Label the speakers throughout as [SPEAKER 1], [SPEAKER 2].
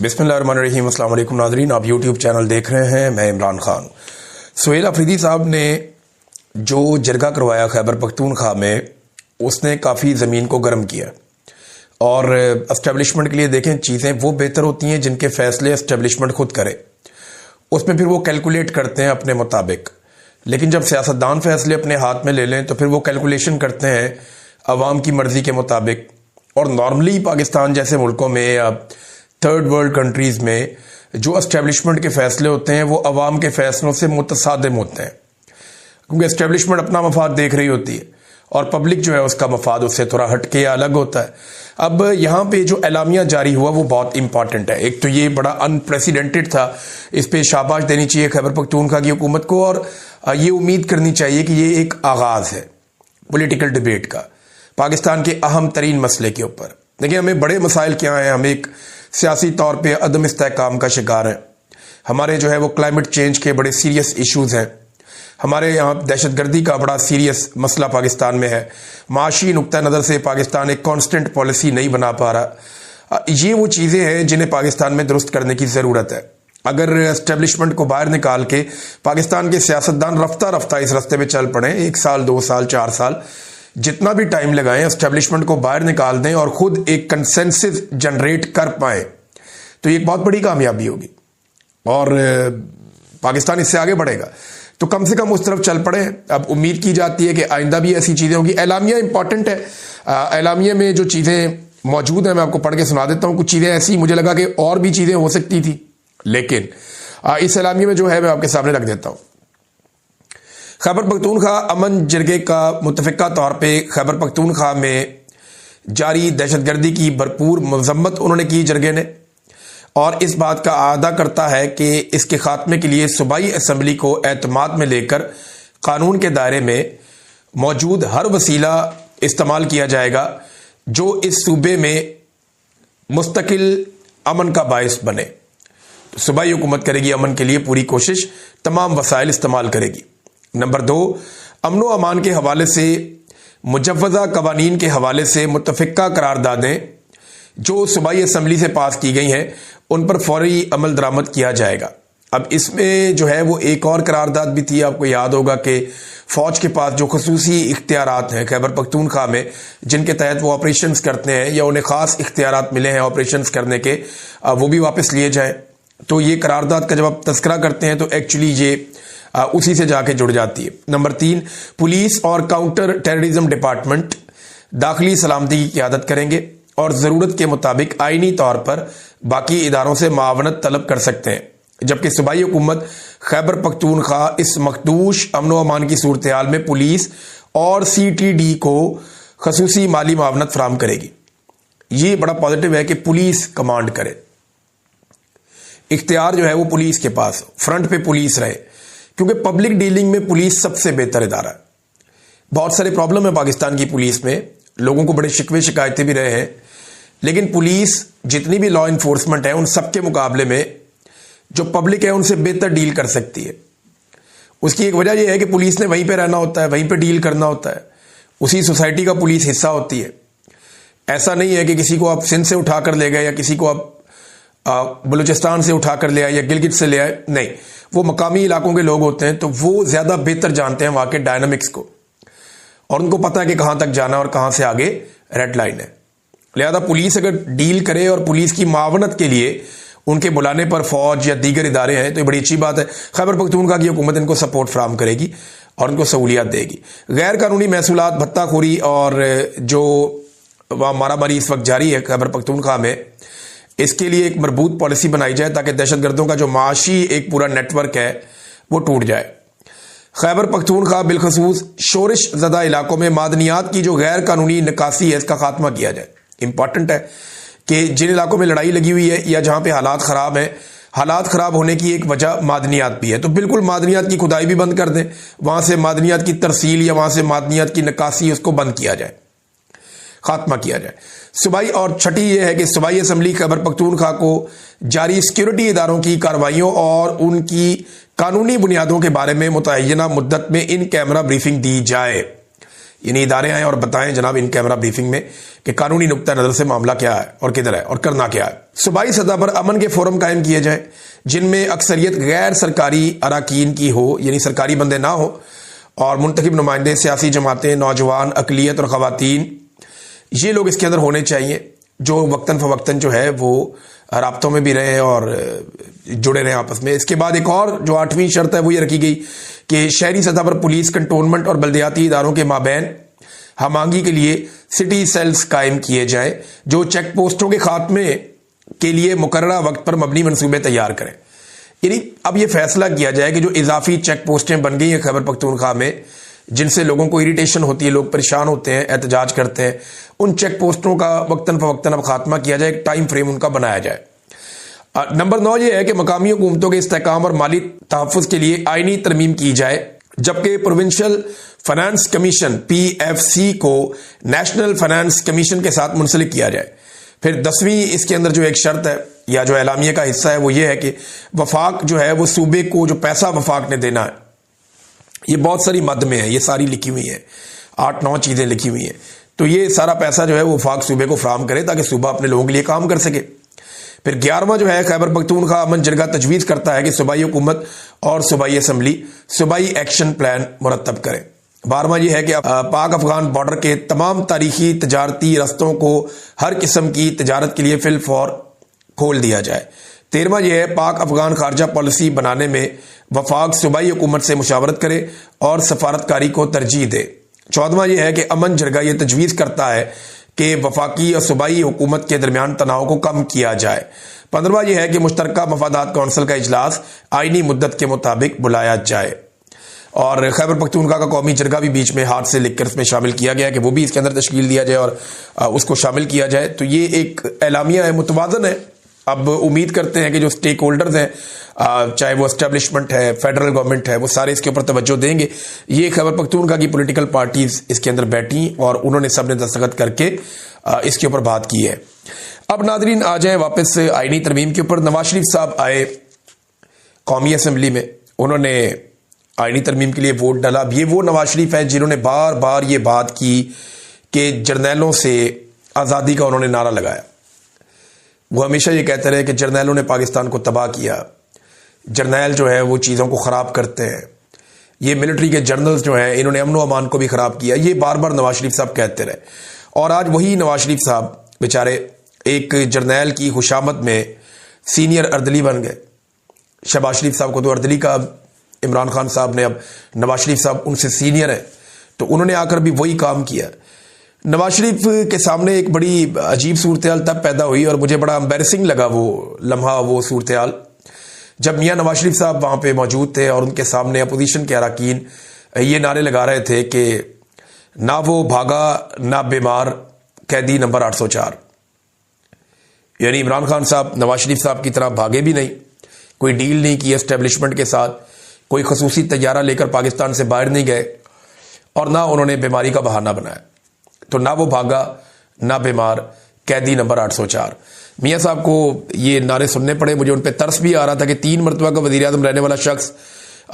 [SPEAKER 1] बिस्मिल्लाहिर्रहमानिर्रहीम। अस्सलाम वालेकुम नाज़रीन, आप यूट्यूब चैनल देख रहे हैं। मैं इमरान खान। सुहेल अफरीदी साहब ने जो जरगा करवाया खैबर पख्तूनख्वा में, उसने काफ़ी ज़मीन को गर्म किया। और एस्टेब्लिशमेंट के लिए देखें, चीज़ें वो बेहतर होती हैं जिनके फ़ैसले एस्टेब्लिशमेंट खुद करे। उसमें फिर वो कैलकुलेट करते हैं अपने मुताबिक। लेकिन जब सियासतदान फ़ैसले अपने हाथ में ले लें तो फिर वो कैलकुलेशन करते हैं अवाम की मर्ज़ी के मुताबिक। और नॉर्मली पाकिस्तान जैसे मुल्कों में या थर्ड वर्ल्ड कंट्रीज़ में जो एस्टेब्लिशमेंट के फ़ैसले होते हैं वो अवाम के फ़ैसलों से मुतसादिम होते हैं, क्योंकि एस्टेब्लिशमेंट अपना मफाद देख रही होती है और पब्लिक जो है उसका मफाद उससे थोड़ा हटके या अलग होता है। अब यहाँ पे जो एलामिया जारी हुआ वो बहुत इंपॉर्टेंट है। एक तो ये बड़ा अनप्रेसिडेंटेड था, इस पे शाबाश देनी चाहिए खैबर पख्तूनख्वा की हुकूमत को, और ये उम्मीद करनी चाहिए कि ये एक आगाज़ है पॉलिटिकल डिबेट का पाकिस्तान के अहम तरीन मसले के ऊपर। देखिए, हमें बड़े मसाइल क्या हैं। हम एक सियासी तौर पे अदम इस्तेहकाम का शिकार हैं। हमारे जो है वो क्लाइमेट चेंज के बड़े सीरियस इश्यूज़ हैं। हमारे यहाँ दहशतगर्दी का बड़ा सीरियस मसला पाकिस्तान में है। माशी नुक्ता नज़र से पाकिस्तान एक कॉन्स्टेंट पॉलिसी नहीं बना पा रहा। ये वो चीज़ें हैं जिन्हें पाकिस्तान में दुरुस्त करने की ज़रूरत है। अगर एस्टेब्लिशमेंट को बाहर निकाल के पाकिस्तान के सियासतदान रफ्ता रफ्ता इस रास्ते पे चल पड़े, 1 साल 2 साल 4 साल जितना भी टाइम लगाएं, एस्टेब्लिशमेंट को बाहर निकाल दें और खुद एक कंसेंसस जनरेट कर पाए, तो ये एक बहुत बड़ी कामयाबी होगी और पाकिस्तान इससे आगे बढ़ेगा। तो कम से कम उस तरफ चल पड़े। अब उम्मीद की जाती है कि आइंदा भी ऐसी चीज़ें होंगी। एलामिया इंपॉर्टेंट है। एलामिया में जो चीज़ें मौजूद हैं मैं आपको पढ़ के सुना देता हूँ। कुछ चीज़ें ऐसी मुझे लगा कि और भी चीज़ें हो सकती थी, लेकिन इस एलामिया में जो है मैं आपके सामने रख देता हूँ। खैबर पख्तूनख्वा अमन जरगे का मुतफ़िका तौर पे खैबर पख्तूनख्वा में जारी दहशतगर्दी की भरपूर मजम्मत उन्होंने की जरगे ने, और इस बात का आदा करता है कि इसके खात्मे के लिए सूबाई असम्बली को एतमाद में लेकर कानून के दायरे में मौजूद हर वसीला इस्तेमाल किया जाएगा जो इस सूबे में मुस्तकिल अमन का बायस बने। तो सूबाई हुकूमत करेगी अमन के लिए पूरी कोशिश, तमाम वसाइल इस्तेमाल करेगी। नंबर 2, अमन व अमान के हवाले से मुजव्वज़ा कवानीन के हवाले से मुतफ़िका करारदादें जो सूबाई असम्बली से पास की गई हैं उन पर फौरी अमल दरामद किया जाएगा। अब इसमें जो है वो एक और करारदाद भी थी। आपको याद होगा कि फ़ौज के पास जो खसूसी इख्तियारात हैं खैबर पख्तूनख्वा में, जिनके तहत वो ऑपरेशंस करते हैं या उन्हें ख़ास इख्तियारात मिले हैं ऑपरेशंस करने के, वो भी वापस लिए जाएँ। तो ये करारदाद का जब आप तस्करा करते हैं तो एक्चुअली ये उसी से जाके जुड़ जाती है। नंबर 3, पुलिस और काउंटर टेररिज्म डिपार्टमेंट दाखिली सलामती की क़यादत करेंगे और ज़रूरत के मुताबिक आईनी तौर पर बाकी इदारों से मावनत तलब कर सकते हैं, जबकि सूबाई हुकूमत खैबर पख्तूनख्वा इस मखदूश अमन व अमान की सूरत हाल में पुलिस और CTD को खसूसी माली मावनत फराम करेगी। ये बड़ा पॉजिटिव है कि पुलिस कमांड करे, इख्तियार जो है वो पुलिस के पास, फ्रंट पे पुलिस रहे, क्योंकि पब्लिक डीलिंग में पुलिस सबसे बेहतर इदारा है। बहुत सारे प्रॉब्लम है पाकिस्तान की पुलिस में, लोगों को बड़े शिकवे शिकायतें भी रहे हैं, लेकिन पुलिस जितनी भी लॉ इन्फोर्समेंट है उन सबके मुकाबले में जो पब्लिक है उनसे बेहतर डील कर सकती है। उसकी एक वजह यह है कि पुलिस ने वहीं पे रहना होता है, वहीं पे डील करना होता है, उसी सोसाइटी का पुलिस हिस्सा होती है। ऐसा नहीं है कि किसी को आप सिंध से उठा कर ले गए या किसी को आप बलूचिस्तान से उठा कर ले आए या गिलगित से ले आए, नहीं, वो मकामी इलाकों के लोग होते हैं, तो वो ज़्यादा बेहतर जानते हैं वहाँ के डायनामिक्स को, और उनको पता है कि कहाँ तक जाना है और कहाँ से आगे रेड लाइन है। लिहाजा पुलिस अगर डील करे और पुलिस की मावनत के लिए उनके बुलाने पर फौज या दीगर इदारे हैं तो ये बड़ी अच्छी बात है। खैबर पख्तूनख्वा की हुकूमत इनको सपोर्ट फराम करेगी और उनको सहूलियात देगी। गैर कानूनी महसूलात, भत्ताखोरी और जो मारामारी इस वक्त जारी है खैबर पख्तूनख्वा में, इसके लिए एक मजबूत पॉलिसी बनाई जाए ताकि दहशतगर्दों का जो माशी एक पूरा नेटवर्क है वो टूट जाए। खैबर पख्तूनख्वा बिलखसूस शोरिश ज़दा इलाकों में मादनियात की जो गैर कानूनी निकासी है इसका खात्मा किया जाए। इंपॉर्टेंट है कि जिन इलाकों में लड़ाई लगी हुई है या जहां पे हालात ख़राब हैं, हालात ख़राब होने की एक वजह मादनियात भी है, तो बिल्कुल मादनियात की खुदाई भी बंद कर दें, वहां से मादनियात की तरसील या वहां से मादनियात की निकासी उसको बंद किया जाए, खात्मा किया जाए। सूबाई और छठी यह है कि सूबाई असम्बली खैबर पख्तूनख्वा को जारी सिक्योरिटी इदारों की कार्रवाइयों और उनकी कानूनी बुनियादों के बारे में मुतय्यना मुद्दत में इन कैमरा ब्रीफिंग दी जाए। यानी इदारे आए और बताएं जनाब इन कैमरा ब्रीफिंग में कि कानूनी नुक्ता नजर से मामला क्या है और किधर है और करना क्या है। सूबाई सतह पर अमन के फोरम कायम किए जाए जिनमें अक्सरियत गैर सरकारी अराकीन की हो, यानी सरकारी बंदे ना हो, और मुंतखब नुमाइंदे, सियासी जमातें, नौजवान, अकलियत और खवातीन, ये लोग इसके अंदर होने चाहिए जो वक्तन फवक्तन जो है वो राब्तों में भी रहे और जुड़े रहे आपस में। इसके बाद एक और जो 8वीं शर्त है वो ये रखी गई कि शहरी सतह पर पुलिस, कंटोनमेंट और बल्दियाती इदारों के माबैन हमांगी के लिए सिटी सेल्स कायम किए जाएं जो चेक पोस्टों के खात्मे के लिए मुकर्ररा वक्त पर मबनी मंसूबे तैयार करें। यानी अब ये फैसला किया जाए कि जो इजाफी चेक पोस्टें बन गई हैं खैबर पख्तूनख्वा में, जिनसे लोगों को इरिटेशन होती है, लोग परेशान होते हैं, एहतजाज करते हैं, उन चेक पोस्टों का वक्तन फवक्तन अब खात्मा किया जाए, एक टाइम फ्रेम उनका बनाया जाए। नंबर 9 ये है कि मकामी हुकूमतों के इस्तेहकाम और माली तहफ़्फ़ुज़ के लिए आइनी तरमीम की जाए, जबकि प्रोविंशियल फाइनेंस कमीशन PFC को नेशनल फाइनेंस कमीशन के साथ मुंसलिक किया जाए। फिर 10वीं इसके अंदर जो एक शर्त है या जो एलामिया का हिस्सा है वो ये है कि वफाक जो है वो सूबे को जो पैसा वफाक ने देना है, ये बहुत सारी मद में है, ये सारी लिखी हुई है, 8-9 चीजें लिखी हुई हैं, तो ये सारा पैसा जो है वो वफाक सूबे को फराहम करे ताकि सूबा अपने लोगों के लिए काम कर सके। फिर 11वां जो है खैबर पख्तूनख्वा अमन जरगा तजवीज़ करता है कि सूबाई हुकूमत और सूबाई असम्बली सूबाई एक्शन प्लान मुरतब करें। 12वां ये है कि पाक अफगान बॉर्डर के तमाम तारीखी तजारती रस्तों को हर किस्म की तजारत के लिए फिल फॉर खोल दिया जाए। 13वां यह है पाक अफगान खारजा पॉलिसी बनाने में वफाक सूबाई हुकूमत से मुशावरत करे और सफारतकारी को तरजीह दे। 14वां यह है कि अमन जरगा ये तजवीज़ करता है कि वफाकी और सूबाई हुकूमत के दरमियान तनाव को कम किया जाए। 15वां यह है कि मुश्तरका मफादात कौंसिल का इजलास आईनी मुद्दत के मुताबिक बुलाया जाए। और खैबर पख्तूनख्वा का कौमी जरगा भी बीच में हाथ से लिखकर इसमें शामिल किया गया कि वो भी इसके अंदर तश्कील दिया जाए और उसको शामिल किया जाए। तो ये एक एलामिया है, मुतवाज़न है। अब उम्मीद करते हैं कि जो स्टेक होल्डर्स हैं, चाहे वो एस्टेब्लिशमेंट है, फेडरल गवर्नमेंट है, वो सारे इसके ऊपर तवज्जो देंगे। ये खैबर पख्तूनख्वा की पॉलिटिकल पार्टीज इसके अंदर बैठी और उन्होंने सबने दस्तखत करके इसके ऊपर बात की है। अब नादरीन आ जाए वापस आईनी तरमीम के ऊपर। नवाज शरीफ साहब आए कौमी असम्बली में, उन्होंने आईनी तरमीम के लिए वोट डाला। अब ये वो नवाज शरीफ है जिन्होंने बार बार ये बात की कि जर्नैलों से आज़ादी का उन्होंने नारा लगाया। वो हमेशा ये कहते रहे कि जर्नैलों ने पाकिस्तान को तबाह किया, जर्नैल जो है वो चीज़ों को ख़राब करते हैं, ये मिलिट्री के जर्नल्स जो हैं इन्होंने अमन व अमान को भी ख़राब किया। ये बार बार नवाज शरीफ साहब कहते रहे और आज वही नवाज शरीफ साहब बेचारे एक जर्नैल की खुशामद में सीनियर अर्दली बन गए। शहबाज शरीफ साहब को तो अर्दली का इमरान खान साहब ने, अब नवाज शरीफ साहब उनसे सीनियर है तो उन्होंने आकर भी वही काम किया। नवाज शरीफ के सामने एक बड़ी अजीब सूरत-ए-हाल तब पैदा हुई और मुझे बड़ा एम्बैरेसिंग लगा वो लम्हा, वो सूरत-ए-हाल, जब मियां नवाज शरीफ साहब वहाँ पे मौजूद थे और उनके सामने अपोजिशन के अरकान ये नारे लगा रहे थे कि ना वो भागा ना बीमार, कैदी नंबर 804। यानी इमरान खान साहब नवाज शरीफ साहब की तरह भागे भी नहीं, कोई डील नहीं की एस्टेब्लिशमेंट के साथ, कोई खसूसी तैयारा लेकर पाकिस्तान से बाहर नहीं गए और ना उन्होंने बीमारी का बहाना बनाया। तो ना वो भागा ना बीमार, कैदी नंबर 804। मियाँ साहब को ये नारे सुनने पड़े। मुझे उन पर तरस भी आ रहा था कि 3 मरतबा का वज़ीर आज़म रहने वाला शख्स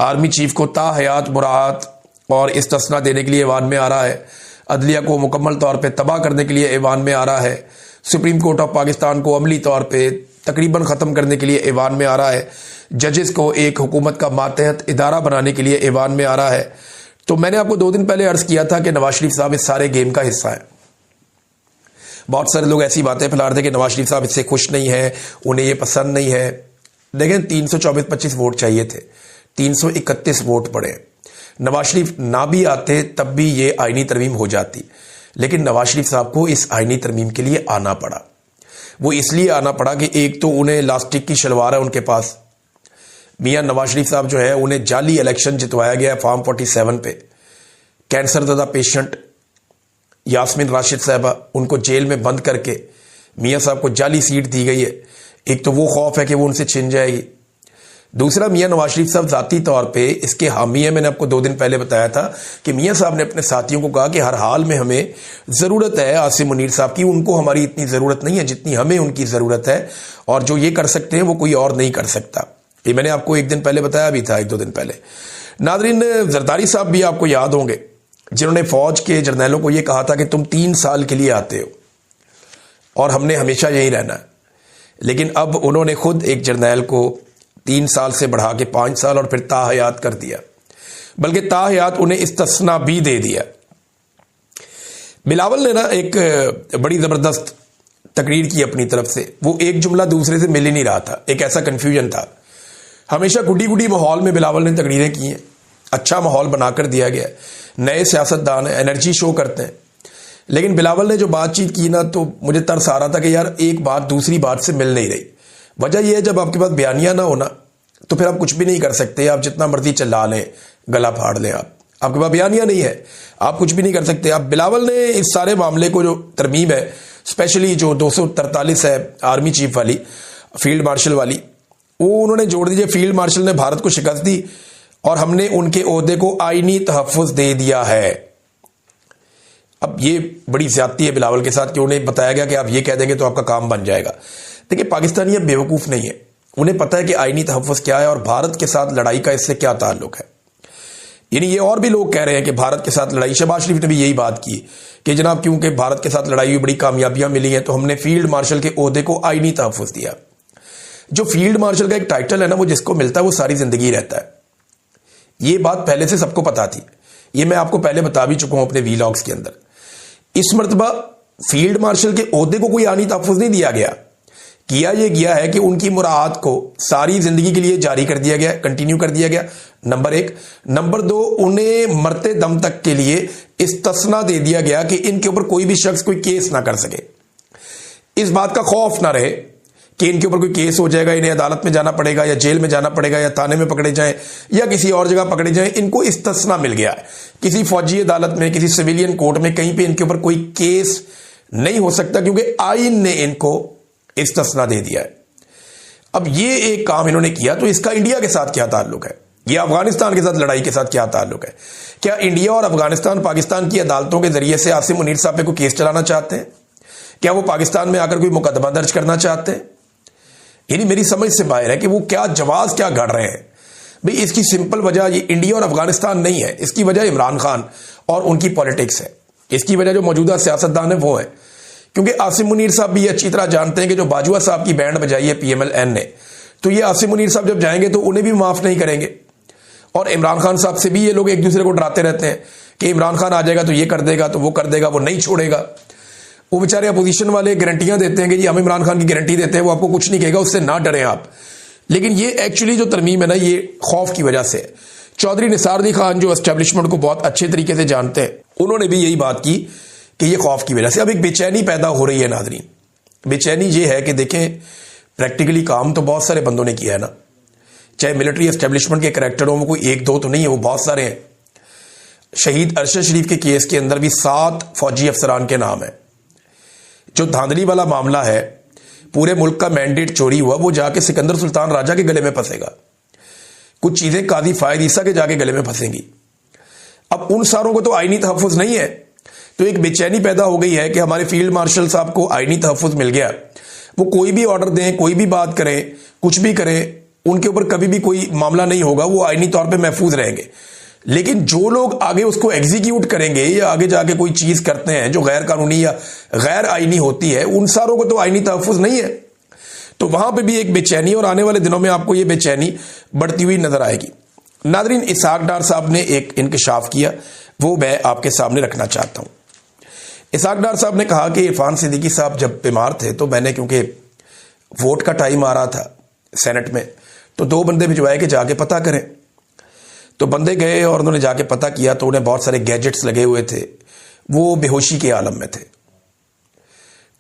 [SPEAKER 1] आर्मी चीफ को ताहयात मुरात और इस्तिस्ना देने के लिए ऐवान में आ रहा है, अदलिया को मुकम्मल तौर पर तबाह करने के लिए ऐवान में आ रहा है, सुप्रीम कोर्ट ऑफ पाकिस्तान को अमली तौर पर तकरीबन ख़त्म करने के लिए ऐवान में आ रहा है, जजेस को एक हुकूमत का मातहत इदारा बनाने के लिए ऐवान में आ रहा है। तो मैंने आपको 2 दिन पहले अर्ज किया था कि नवाज शरीफ साहब इस सारे गेम का हिस्सा है। बहुत सारे लोग ऐसी बातें फैला रहे थे कि नवाज शरीफ साहब इससे खुश नहीं है, उन्हें ये पसंद नहीं है। लेकिन 324-25 वोट चाहिए थे, 331 वोट पड़े। नवाज शरीफ ना भी आते तब भी ये आईनी तरमीम हो जाती, लेकिन नवाज शरीफ साहब को इस आईनी तरमीम के लिए आना पड़ा। वो इसलिए आना पड़ा कि एक तो उन्हें लास्टिक की शलवार है उनके पास। मियां नवाज शरीफ साहब जो है उन्हें जाली इलेक्शन जितवाया गया फॉर्म 47 पे। कैंसर ज़दा पेशेंट यास्मीन राशिद साहबा, उनको जेल में बंद करके मियां साहब को जाली सीट दी गई है। एक तो वो खौफ है कि वो उनसे छिन जाएगी, दूसरा मियां नवाज शरीफ साहब ज़ाती तौर पे इसके हामी है। मैंने आपको 2 दिन पहले बताया था कि मियां साहब ने अपने साथियों को कहा कि हर हाल में हमें ज़रूरत है आसिम मुनीर साहब की, उनको हमारी इतनी ज़रूरत नहीं है जितनी हमें उनकी ज़रूरत है, और जो ये कर सकते हैं वो कोई और नहीं कर सकता। ये मैंने आपको 1 दिन पहले बताया भी था, 1-2 दिन पहले। नादरीन, जरदारी साहब भी आपको याद होंगे, जिन्होंने फौज के जर्नैलों को यह कहा था कि तुम 3 साल के लिए आते हो और हमने हमेशा यहीं रहना है, लेकिन अब उन्होंने खुद एक जर्नैल को 3 साल से बढ़ा के 5 साल और फिर ताहयात कर दिया, बल्कि ताहयात उन्हें इस्तिस्ना भी दे दिया। बिलावल ने ना एक बड़ी जबरदस्त तकरीर की अपनी तरफ से। वो एक जुमला दूसरे से मिल ही नहीं रहा था, एक ऐसा कंफ्यूजन था। हमेशा गुडी गुडी माहौल में बिलावल ने तकरीरें की हैं, अच्छा माहौल बनाकर दिया गया है, नए सियासतदान हैं, एनर्जी शो करते हैं। लेकिन बिलावल ने जो बातचीत की ना, तो मुझे तरस आ रहा था कि यार एक बात दूसरी बात से मिल नहीं रही। वजह यह है, जब आपके पास बयानिया ना होना तो फिर आप कुछ भी नहीं कर सकते। आप जितना मर्जी चिल्ला लें, गला फाड़ लें, आपके पास बयानिया नहीं है, आप कुछ भी नहीं कर सकते। अब बिलावल ने इस सारे मामले को जो तरमीम है, स्पेशली जो 243 है आर्मी चीफ वाली, फील्ड मार्शल वाली, वो उन्होंने जोड़ दीजिए। फील्ड मार्शल ने भारत को शिकस्त दी और हमने उनके ओहदे को आईनी तहफ़्फ़ुज़ दे दिया है। अब ये बड़ी ज्यादती है बिलावल के साथ कि उन्हें बताया गया कि आप ये कह देंगे तो आपका काम बन जाएगा। देखिए, पाकिस्तानी अब बेवकूफ़ नहीं है, उन्हें पता है कि आईनी तहफ़्फ़ुज़ क्या है और भारत के साथ लड़ाई का इससे क्या ताल्लुक है। यानी ये और भी लोग कह रहे हैं कि भारत के साथ लड़ाई, शहबाज शरीफ ने भी यही बात की कि जनाब क्योंकि भारत के साथ लड़ाई में बड़ी कामयाबियां मिली हैं तो हमने फील्ड मार्शल के ओहदे को आईनी तहफ़्फ़ुज़ दिया। जो फील्ड मार्शल का एक टाइटल है ना, वो जिसको मिलता है वो सारी जिंदगी रहता है। ये बात पहले से सबको पता थी, ये मैं आपको पहले बता भी चुका हूं अपने वीलॉग्स के अंदर। इस मर्तबा फील्ड मार्शल के ओहदे को कोई आईनी तहफ़्फ़ुज़ नहीं दिया गया, किया यह गया है कि उनकी मुराद को सारी जिंदगी के लिए जारी कर दिया गया, कंटिन्यू कर दिया गया, नंबर 1। नंबर 2, उन्हें मरते दम तक के लिए इस्तिस्ना दे दिया गया कि इनके ऊपर कोई भी शख्स कोई केस ना कर सके। इस बात का खौफ ना रहे कि इनके ऊपर कोई केस हो जाएगा, इन्हें अदालत में जाना पड़ेगा या जेल में जाना पड़ेगा या थाने में पकड़े जाएं या किसी और जगह पकड़े जाएं। इनको इस्तिस्ना मिल गया है, किसी फौजी अदालत में, किसी सिविलियन कोर्ट में, कहीं पे इनके ऊपर कोई केस नहीं हो सकता क्योंकि आईन ने इनको इस्तिस्ना दे दिया है। अब ये एक काम इन्होंने किया, तो इसका इंडिया के साथ क्या ताल्लुक है, या अफगानिस्तान के साथ लड़ाई के साथ क्या ताल्लुक है? क्या इंडिया और अफगानिस्तान पाकिस्तान की अदालतों के जरिए से आसिम मुनीर साहब पे कोई केस चलाना चाहते हैं? क्या वो पाकिस्तान में आकर कोई मुकदमा दर्ज करना चाहते हैं? यानी मेरी समझ से बाहर है कि वो क्या जवाब क्या गढ़ रहे हैं। भाई इसकी सिंपल वजह ये इंडिया और अफगानिस्तान नहीं है, इसकी वजह इमरान खान और उनकी पॉलिटिक्स है। इसकी वजह जो मौजूदा सियासतदान है वो है, क्योंकि आसिम मुनीर साहब भी अच्छी तरह जानते हैं कि जो बाजवा साहब की बैंड बजाई है PMLN ने, तो ये आसिम मुनीर साहब जब जाएंगे तो उन्हें भी माफ नहीं करेंगे। और इमरान खान साहब से भी ये लोग एक दूसरे को डराते रहते हैं कि इमरान खान आ जाएगा तो ये कर देगा, तो वो कर देगा, वो नहीं छोड़ेगा। वो बेचारे अपोजिशन वाले गारंटियां देते हैं कि जी हम इमरान खान की गारंटी देते हैं, वो आपको कुछ नहीं कहेगा, उससे ना डरें आप। लेकिन ये एक्चुअली जो तरमीम है ना, ये खौफ की वजह से। चौधरी निसार अली खान जो एस्टेब्लिशमेंट को बहुत अच्छे तरीके से जानते हैं, उन्होंने भी यही बात की कि ये खौफ की वजह से अब एक बेचैनी पैदा हो रही है। नाज़रीन, बेचैनी ये है कि देखें, प्रैक्टिकली काम तो बहुत सारे बंदों ने किया है ना, चाहे मिलिट्री एस्टेब्लिशमेंट के करैक्टरों में कोई 1-2 तो नहीं है, वो बहुत सारे हैं। शहीद अरशद शरीफ के केस के अंदर भी 7 फौजी अफसरान के नाम है। जो धांधली वाला मामला है, पूरे मुल्क का मैंडेट चोरी हुआ, वो जाके सिकंदर सुल्तान राजा के गले में फंसेगा। कुछ चीजें काजी फायद ईसा के जाके गले में फंसेंगी। अब उन सारों को तो आईनी तहफ़्फ़ुज़ नहीं है, तो एक बेचैनी पैदा हो गई है कि हमारे फील्ड मार्शल साहब को आईनी तहफ़्फ़ुज़ मिल गया, वो कोई भी ऑर्डर दें, कोई भी बात करें, कुछ भी करें, उनके ऊपर कभी भी कोई मामला नहीं होगा, वो आईनी तौर पे महफूज रहेंगे। लेकिन जो लोग आगे उसको एग्जीक्यूट करेंगे या आगे जाके कोई चीज करते हैं जो गैर कानूनी या गैर आईनी होती है, उन सारों को तो आईनी तहफ़्फ़ुज़ नहीं है। तो वहां पे भी एक बेचैनी, और आने वाले दिनों में आपको ये बेचैनी बढ़ती हुई नजर आएगी। नादरीन, इसहाक डार साहब ने एक इंकशाफ किया, वो मैं आपके सामने रखना चाहता हूं। इसहाक डार साहब ने कहा कि इरफान सिद्दीकी साहब जब बीमार थे तो मैंने, क्योंकि वोट का टाइम आ रहा था सेनेट में, तो 2 बंदे भिजवाए कि जाके पता करें। तो बंदे गए और उन्होंने जाके पता किया तो उन्हें बहुत सारे गैजेट्स लगे हुए थे, वो बेहोशी के आलम में थे।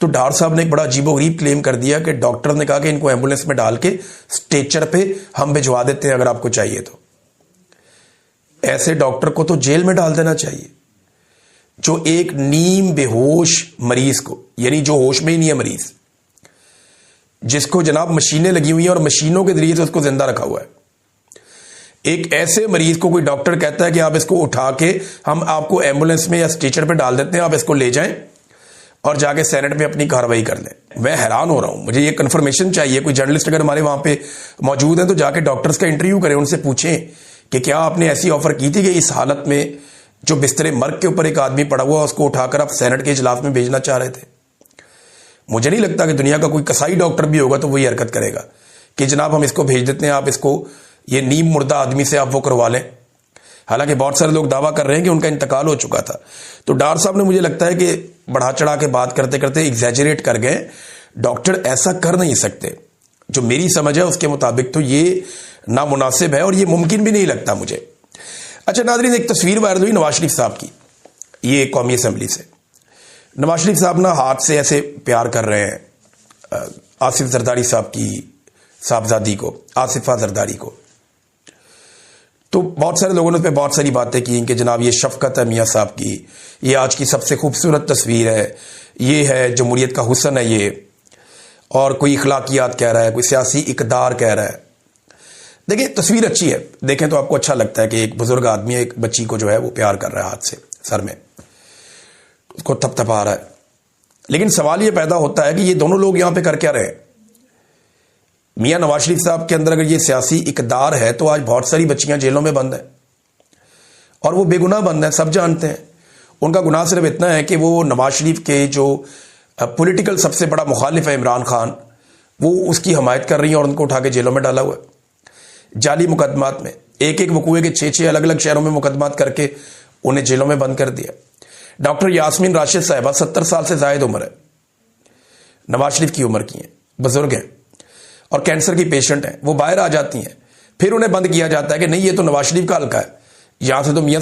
[SPEAKER 1] तो डार साहब ने एक बड़ा अजीबोगरीब क्लेम कर दिया कि डॉक्टर ने कहा कि इनको एम्बुलेंस में डाल के स्ट्रेचर पे हम भिजवा देते हैं अगर आपको चाहिए तो। ऐसे डॉक्टर को तो जेल में डाल देना चाहिए, जो एक नीम बेहोश मरीज को, यानी जो होश में ही नहीं है मरीज, जिसको जनाब मशीनें लगी हुई हैं और मशीनों के जरिए से उसको जिंदा रखा हुआ है, एक ऐसे मरीज को कोई डॉक्टर कहता है कि आप इसको उठा के हम आपको एम्बुलेंस में या स्ट्रेचर पे डाल देते हैं, आप इसको ले जाएं और जाके सेनेट में अपनी कार्रवाई कर लें। मैं हैरान हो रहा हूं, मुझे ये कंफर्मेशन चाहिए। कोई जर्नलिस्ट अगर हमारे वहां पे मौजूद हैं तो जाके डॉक्टर्स का इंटरव्यू करें, उनसे पूछें कि क्या आपने ऐसी ऑफर की थी कि इस हालत में जो बिस्तरे मर्ग के ऊपर एक आदमी पड़ा हुआ, उसको उठाकर आप सेनेट के इजलास में भेजना चाह रहे थे। मुझे नहीं लगता कि दुनिया का कोई कसाई डॉक्टर भी होगा तो वही हरकत करेगा कि जनाब हम इसको भेज देते हैं, आप इसको ये नीम मुर्दा आदमी से आप वो करवा लें। हालांकि बहुत सारे लोग दावा कर रहे हैं कि उनका इंतकाल हो चुका था। तो डॉक्टर साहब ने मुझे लगता है कि बढ़ा चढ़ा के बात करते करते एग्जैजरेट कर गए। डॉक्टर ऐसा कर नहीं सकते, जो मेरी समझ है उसके मुताबिक तो ये नामुनासिब है और ये मुमकिन भी नहीं लगता मुझे। अच्छा नाज़रीन, एक तस्वीर वायरल हुई नवाज शरीफ साहब की, ये कौमी असम्बली से। नवाज शरीफ साहब ना हाथ से ऐसे प्यार कर रहे हैं आसिफ जरदारी साहब की साहबजादी को, आसिफा जरदारी को। तो बहुत सारे लोगों ने उस पर बहुत सारी बातें की कि जनाब ये शफकत है मियाँ साहब की, ये आज की सबसे खूबसूरत तस्वीर है, ये है जमहूरियत का हुस्न है ये, और कोई इखलाकियात कह रहा है, कोई सियासी इकदार कह रहा है। देखिए तस्वीर अच्छी है, देखें तो आपको अच्छा लगता है कि एक बुजुर्ग आदमी एक बच्ची को जो है वो प्यार कर रहा है, हाथ से सर में उसको थपथपा रहा है। लेकिन सवाल ये पैदा होता है कि ये दोनों लोग यहां पे कर क्या रहे हैं। मियां नवाज शरीफ साहब के अंदर अगर ये सियासी इकदार है तो आज बहुत सारी बच्चियां जेलों में बंद हैं और वो बेगुनाह बंद हैं, सब जानते हैं। उनका गुनाह सिर्फ इतना है कि वो नवाज शरीफ के जो पॉलिटिकल सबसे बड़ा मुखालिफ है इमरान खान, वो उसकी हमायत कर रही है और उनको उठा के जेलों में डाला हुआ है जाली मुकदमात में। एक एक वकूए के 6-6 अलग अलग शहरों में मुकदमात करके उन्हें जेलों में बंद कर दिया। डॉक्टर यास्मीन राशिद साहिबा 70 साल से जायद उम्र है, नवाज शरीफ की उम्र की हैं, बुजुर्ग हैं और कैंसर की पेशेंट हैं। वो बाहर आ जाती हैं, फिर उन्हें बंद किया जाता है कि नहीं ये तो नवाज शरीफ का हल्का है, यहां से तो मियां